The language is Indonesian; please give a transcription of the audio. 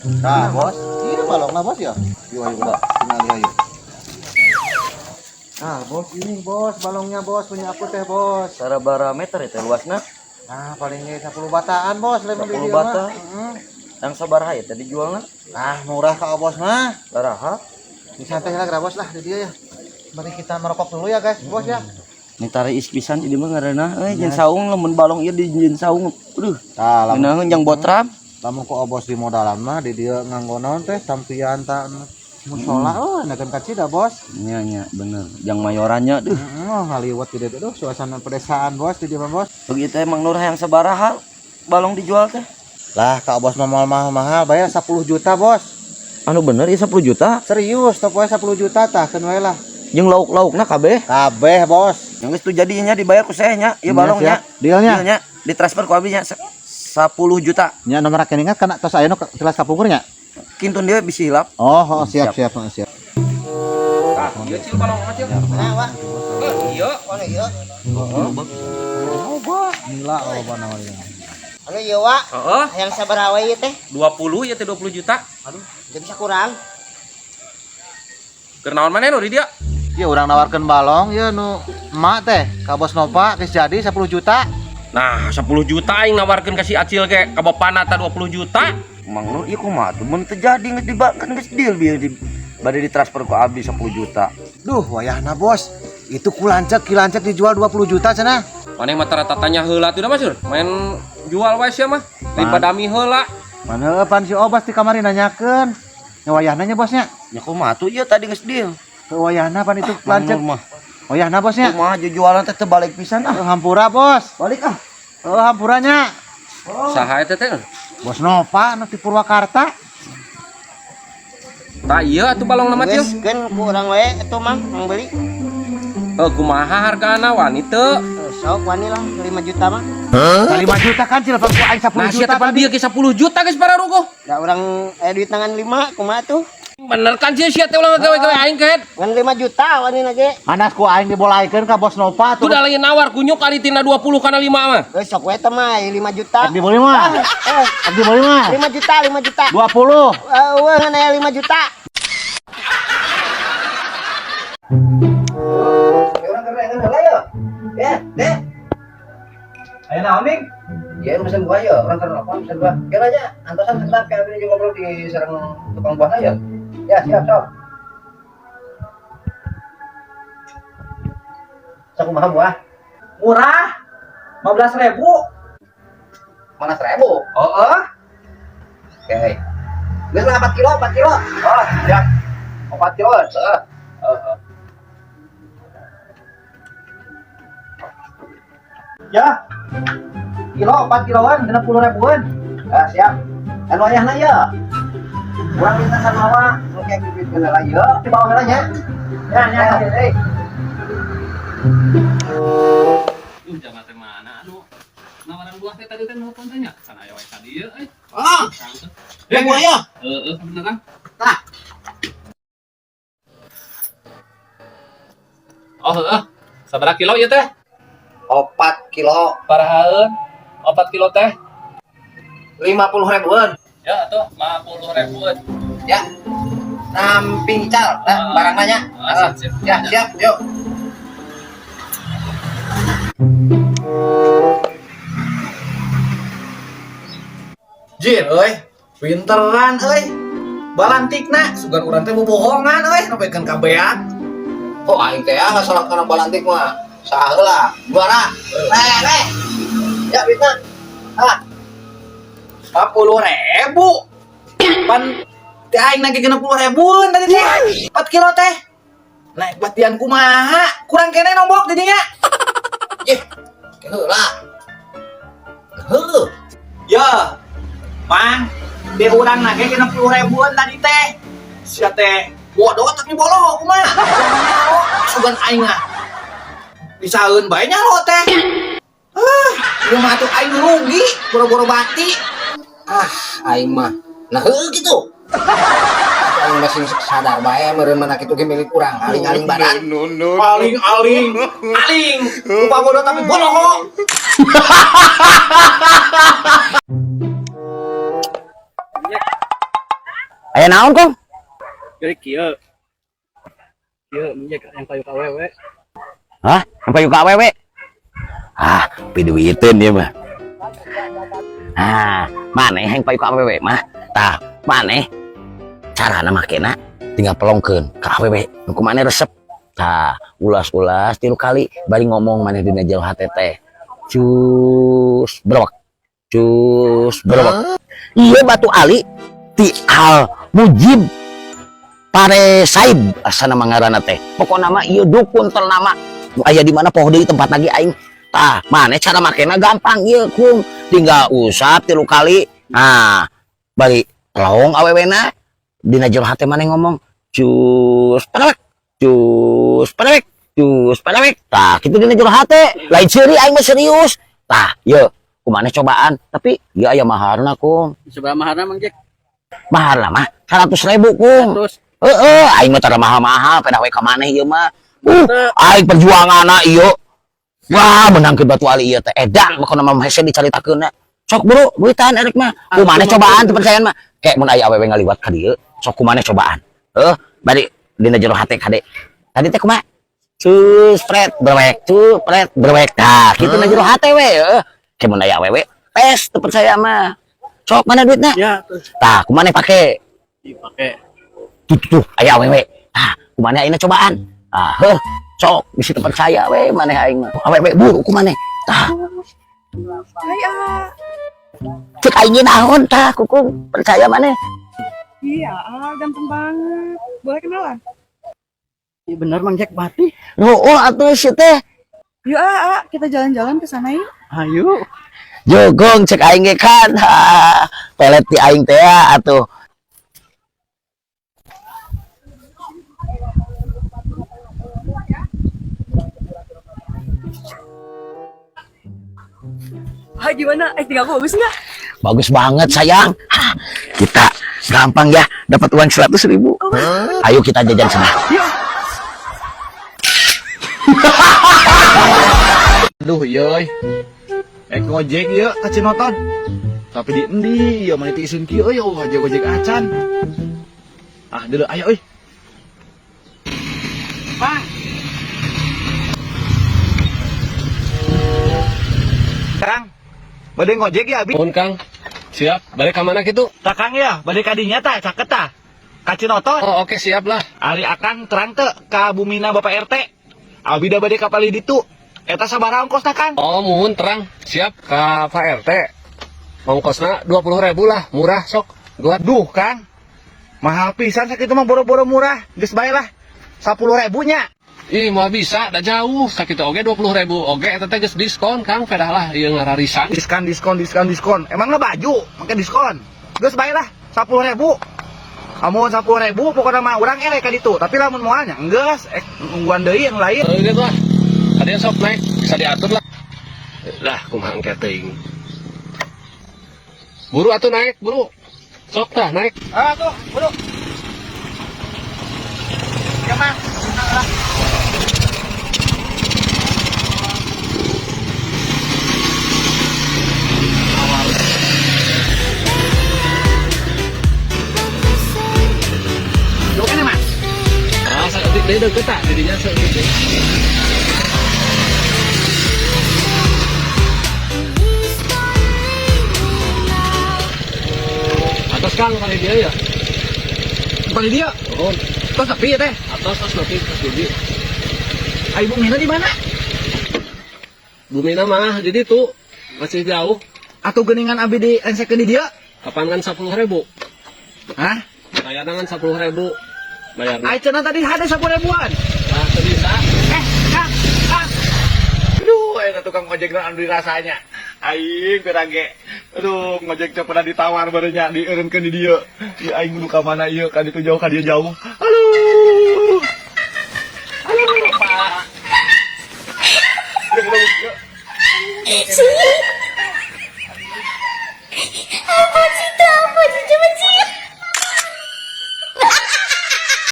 Nah, bos, ini balongnya bos ya. Yuk, ayo udah, tinggal ayo. Nah, bos ini bos, balongnya bos punya aku teh bos. Sarabara meter itu luasnya. Nah, palingnya 10 bataan bos, lain 10 di dia bata. mah. Yang sabaraha ya tadi jualnya. Nah, murah kak bos mah. Baraha. Disantai lah bos lah di dia ya. Mari kita merokok dulu ya guys, bos ya. Ini tarik ispisan jadi mah ngaranna jeung saung lamun balong ieu di jeung saung. Aduh. Tah, Ngeunaheun yang botram. lamun ku bos di modalan mah di dia nganggo naon teh tampian tak musola nakeun ka cida bos. Nya nya bener. Yang mayorannya duh. Ngaliwat di dieu tuh suasana pedesaan bos di dia mah bos. Begitu emang Nur yang sabaraha balong dijual teh. Lah kak bos mahal-mahal bayar 10 juta bos. Anu bener ya 10 juta. Serius teu poe 10 juta tah keun wae lah. Jeung lauk-laukna kabeh. Kabeh bos. Yang geus tu jadinya dibayar ku saya nya, ieu balongnya. Dealnya. Ditransfer ku abi nya 10 juta. Nya nomor rekening kan tos aya nu jelas kapungkurnya. Kintun dia bisa hilap. Oh, siap. Tah, ieu cil balong macil. Nah, Wak. Iya. Anu ieu? Oh, bah, gila loba naon. Anu ieu, Wak. Heeh. Yang sabaraha we ieu teh? 20 ya teh 20 juta. Aduh, teu bisa kurang. Keur naon maneh nu di dia? Ya urang nawarkeun balong ya nu emak teh ka bos Nova geus jadi 10 juta. Nah, 10 juta aing nawarkeun ka si Acil ge, ka bapana ta 20 juta. Mang Nur ieu kumaha tuh mun terjadi geus dibakan geus deal bieu bade ditransfer ku abdi 10 juta. Duh, wayahna bos. Itu kilancek dijual 20 juta cenah. Maneh mah tanya heula tuh dah Mas Sur. Main jual wae sia mah. Daripada dami heula. Mana pan si Obas di kamari nanyakeun. Nya wayahna nya bosnya. Ya kumaha tuh ieu tadi geus deal. Teu wayahna pan itu Mang kilancek. Nur mah Wayahna bosnya. kumaha jualan teh teu balik pisan ah. Hampura bos. Balik ah. Hampuranya. Saha eta teh? Bos Nova nu di Purwakarta. Tah ieu atuh balong nama Cil. Geus keun ku urang we atuh Mang beli. Kumaha hargana wani teu? Sok wani lah 5 juta mah. 5 juta kan Cil, ku aing 10 Nah, sia juta teh pan tadi. bieu ge 10 juta geus para rugo. Da urang duit tangan 5 kumaha tuh? Bener kan sih sia teh ulah gawe-gawe aing ket. Ngan 5 juta wani na ge. Anas ku aing dibolaikeun ka bos Nova tuh. Udah lain nawar kunyuk kali tina 20 kana 5 mah. Geus sok we teh mah 5 juta. Abdi beli mah. Abdi beli mah. 5 juta, 5 juta. 20. Wah, ngan aya 5 juta. Ayo naon ning? Ya mesen buah ya, orang karena apa mesen buah. Kira aja antosan tetap kayak ini juga perlu di sarang tukang buah aja. Ya siap sok. Sok kumaha buah? Murah 15.000. Mana 1.000? Oh, Oke. Geus lah 4 kilo, 4 kilo. oh, siap. 4 kilo. Ya. Kilo 4 kiloan 60.000-an. Ah siap. Anu ayahna ya. Urang minta sama nu kayak bibit geula ya. Di bawah heula nya. Ya. Jangan teh mana anu nawaran buah teh tadi teh mau tanya. Sana aya wae tadi ieu Ah. Ya buah ya. Beneran. Oh, sabaraha kilo ieu teh? 4 kilo, Parahaeun 4 kilo teh. 50.000-an. Ya atuh 50.000-an. Ya. Namping cal, barang banyak. Sip. Ya, siap, yuk. Jin euy, pinteran euy. Balantikna sugan urang teh bobohongan euy, nepikeun kabean. Oh, aing teh nggak salah karena balantik mah. Saheula, juara. Ya, bisa. Ah, 40.000. Pan teh aing nage 60.000 tadi teh. 4 kilo teh. Naik batian kumaha? Kurang kene nombok didinya. ih, heula. Heuh. Ya. Mang, di urang nage 60.000-an tadi teh. Sia teh bodoh tapi boloh kumaha? Sugan aing ah. Bisaeun bae nya lo teh. Ieu mah atuh aing rugi, boro-boro bati. Aing mah. Nah, heuh gitu. Aing masih sadar bae meureun mana kitu ge milik urang, aling-aling barang. Aling. Rupa bodoh tapi boloh. Aya naon kong? Jadi kieu. Kieu menjek yang kayu kawewe. Hah? Sampai yuka awewe? Ah, piduiteun dia mah. Ah, maneh yang payu ka awewe mah. Tah, maneh carana makena tinggal pelongkeun ka awewe. Nu kumaha resep. Tah, ulas-ulas 3 kali bari ngomong maneh dina jauh hate teh. Cus, berok. Cus, berok. Iya Batu Ali ti Al Mujib Pare Saib asana mangarana teh. Pokona mah ieu dukun tel nama. Aya di mana poho deui tempat lagi aing. Tah, maneh cara makena gampang ieu kum. Tinggal usap 3 kali. Nah, bari telong awewena dina jero hate maneh ngomong cus padawek. Cus padawek. Cus padawek. Tah, kitu dina jero hate. Lain ceuri aing mah serius. Tah, ieu kumaneh cobaan, tapi ieu aya maharna kum. Seberapa maharna Mang Jek? Maharna mah 100.000 kum. Terus Aing mah tara mahal-mahal pedah we ka maneh ieu mah. Aing perjuanganna ieu. Wah, menangkeun Batu Ali ieu teh edan makona mah hese dicaritakeunna. Sok buru, duitan erek mah. Kumaneh cobaan teu percayaan mah. Kek mun aya awewe ngaliwat ka dieu, sok kumaneh cobaan. Bari dina jero hate kade. Tadi teh kumaha? Cus pret berwek, cus pret berwek. Tah, kitu na jero hate we. Kek mun aya awewe, tes teu percaya mah. Sok mana duitna? ya terus Tah, kumaneh pake. dipakai. Tuh aya awewe. Tah, kumaneh ayeuna cobaan. Sok bisa percaya we maneh aing mah. Awewe buru kumaneh. Tah. Cek aing naon tah kuku percaya maneh. Iya, ganteng banget. Boleh kenalan? Iya bener Mang Jek mati. Oh atuh si teh. Yuk, kita jalan-jalan ke sana yuk. Ayo. Jogong cek aing ge kan. Pelet di aing teh atuh. Gimana? Acting aku bagus nggak? Bagus banget sayang. Kita gampang ya dapat uang 100.000. Ayo kita jajan sana. Aduh, yeuy. Ngojek ieu ka Cinoton. Tapi di endi ieu mah ti isun kieu euy, ojek acan. Ah, deuleu ayo euy. Bang. Kang, bade ngojek ya abi? Mohon Kang. Siap. Balik ke mana gitu? Tak Kang ya, bade ka dinya tah, caket tah. Ka Cinoton. Oh oke siap lah. Ari akang terang teu ka bumina Bapak RT. Abi da bade ka pali ditu. Eta sabaraha ongkos tah Kang? Oh muhun terang. Siap ke Pak RT. Ongkosna 20.000 lah. Murah sok. Duh Kang, mahal pisan sakitu mah boro-boro murah. Geus bae lah 10.000 nya. Ih mau bisa, dah jauh. Sakit oge 20.000. Oge eta teh geus diskon Kang. Pedah lah ieu ngararisan. Diskon. Emang baju make diskon. Geus bae lah 10.000. Amun 10.000 pokokna mah urang elek ka ditu. Tapi lamun moalnya geus nungguan deui yang lain. Gitu lah. Ada yang sok naik, bisa diatur lah. Lah, kumaha engke teuing. Buru atuh naik, buru. Sok tah naik. Tuh, buru. Ya mah. Dia deket tak, jadinya segede. Atas Kang, kali dia ya? Kali dia? Oh, Tos sepi ya teh? atas nanti pas Budi. Ayo Bu Mina di mana? Bumina mah, jadi tuh masih jauh. Atau geningan abi di ensekeun di dia? Kapan kan 10.000? Hah? Saya dengan 10.000 bayarnya. Ayo cenah tadi ada 10.000-an. Nah, bisa. Kang. Aduh, eta tukang ojek nu anu dirasanya. Aing gerage. Aduh, ngojek teh pernah ditawar barenya dieureunkeun di dieu. Ieu aing nu ka mana ieu ka ditu jauh ka dieu jauh. Aduh. Pak.